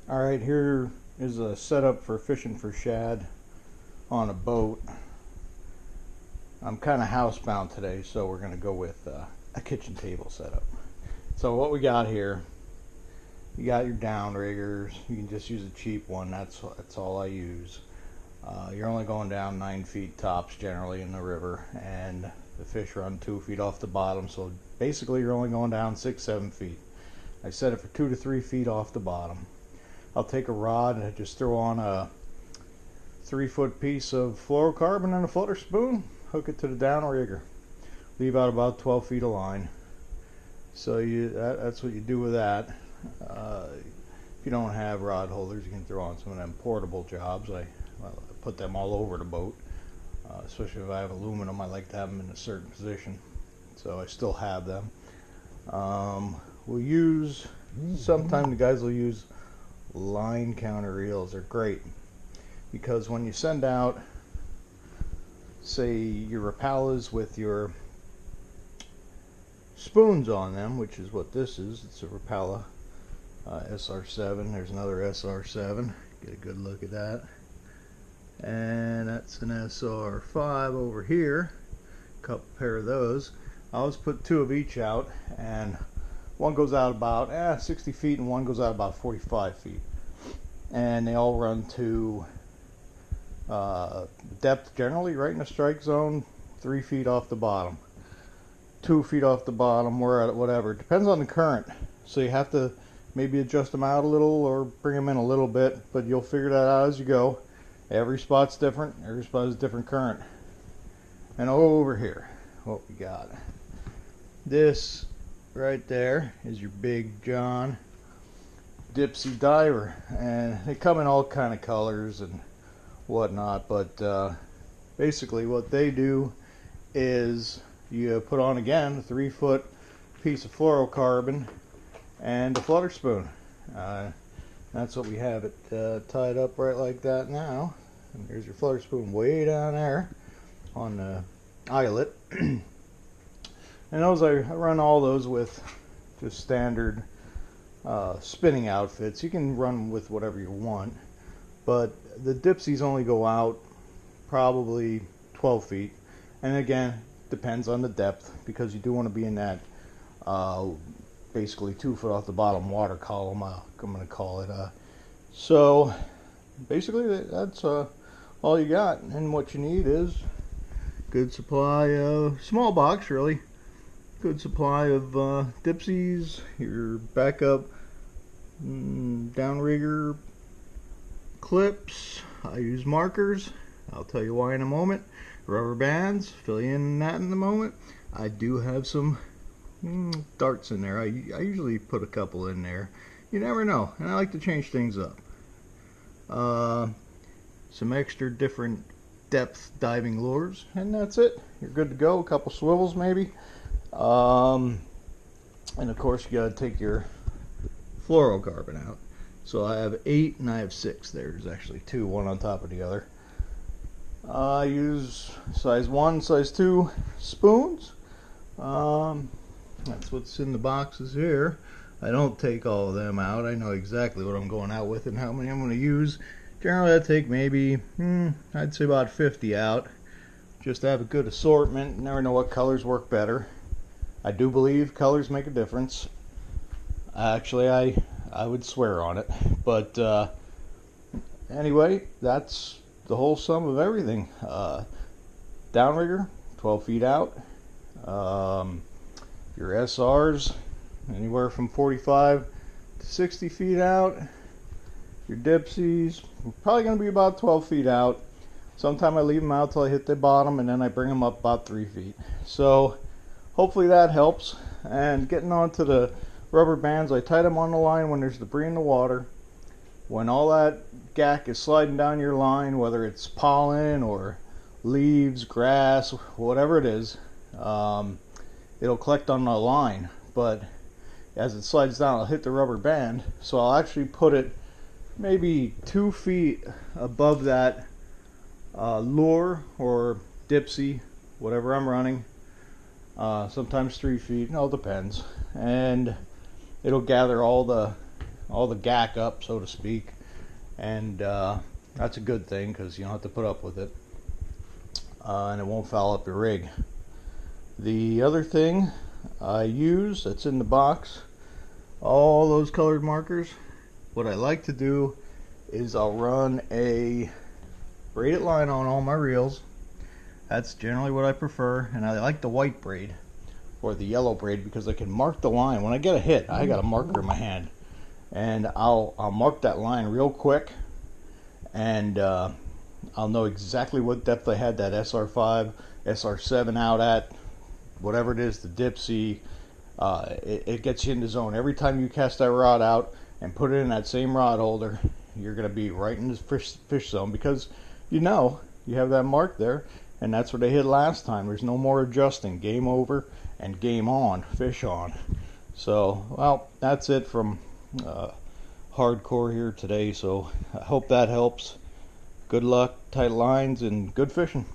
Alright, here is a setup for fishing for shad on a boat. I'm kind of housebound today, so we're going to go with a kitchen table setup. So what we got here, you got your downriggers. You can just use a cheap one. That's all I use. You're only going down 9 feet tops generally in the river, and the fish run 2 feet off the bottom, so basically you're only going down 6-7 feet. I set it for 2 to 3 feet off the bottom. I'll take a rod and just throw on a 3-foot piece of fluorocarbon and a flutter spoon, hook it to the downrigger, leave out about 12 feet of line. So that's what you do with that. If you don't have rod holders, you can throw on some of them portable jobs. I put them all over the boat, especially if I have aluminum. I like to have them in a certain position, so I still have them. We'll use, sometimes the guys will use line counter reels. Are great because when you send out, say, your Rapalas with your spoons on them, which is what this is, it's a Rapala SR7. There's another SR7, get a good look at that, and that's an SR5 over here, a couple pair of those. I always put 2 of each out, and one goes out about 60 feet and one goes out about 45 feet. And they all run to depth generally right in the strike zone, 3 feet off the bottom, 2 feet off the bottom, whatever. It depends on the current. So you have to maybe adjust them out a little or bring them in a little bit, but you'll figure that out as you go. Every spot's different. Every spot is different current. And over here, what we got. This right there is your Big John Dipsy diver, and they come in all kind of colors and whatnot, but basically what they do is you put on again a 3-foot piece of fluorocarbon and a flutter spoon. That's what we have it tied up right like that now, and there's your flutter spoon way down there on the eyelet. And those, I run all those with just standard spinning outfits. You can run with whatever you want, but the Dipsies only go out probably 12 feet, and again, depends on the depth, because you do want to be in that basically 2 foot off the bottom water column, I'm going to call it. So basically that's all you got, and what you need is good supply of small box, really good supply of Dipsies, your backup downrigger clips. I use markers, I'll tell you why in a moment. Rubber bands, fill you in that in a moment. I do have some darts in there. I usually put a couple in there. You never know, and I like to change things up. Some extra different depth diving lures, and that's it. You're good to go. A couple swivels maybe. And of course you got to take your fluorocarbon out. So I have 8 and I have 6. There's actually 2, one on top of the other. I use size 1, size 2 spoons. That's what's in the boxes here. I don't take all of them out. I know exactly what I'm going out with and how many I'm going to use. Generally I take maybe, I'd say about 50 out, just to have a good assortment. You never know what colors work better. I do believe colors make a difference. Actually, I would swear on it. But anyway, that's the whole sum of everything. Downrigger, 12 feet out. Your SRs, anywhere from 45 to 60 feet out. Your Dipsies, probably going to be about 12 feet out. Sometimes I leave them out till I hit the bottom, and then I bring them up about 3 feet. So hopefully that helps. And getting on to the rubber bands, I tie them on the line when there's debris in the water. When all that gack is sliding down your line, whether it's pollen or leaves, grass, whatever it is, it'll collect on the line. But as it slides down, it'll hit the rubber band. So I'll actually put it maybe 2 feet above that lure or Dipsy, whatever I'm running. Sometimes 3 feet, it all depends. And it'll gather all the all the gack up, so to speak, and that's a good thing because you don't have to put up with it, and it won't foul up your rig. The other thing I use that's in the box, all those colored markers, what I like to do is I'll run a braided line on all my reels. That's generally what I prefer, and I like the white braid or the yellow braid because I can mark the line. When I get a hit, I got a marker in my hand, and I'll mark that line real quick, and I'll know exactly what depth I had that SR5, SR7 out at, whatever it is, the Dipsy. It gets you in the zone. Every time you cast that rod out and put it in that same rod holder, you're going to be right in the fish zone because you have that mark there, and that's what they hit last time. There's no more adjusting. Game over and game on. Fish on. So, well, that's it from hardcore here today. So I hope that helps. Good luck, tight lines, and good fishing.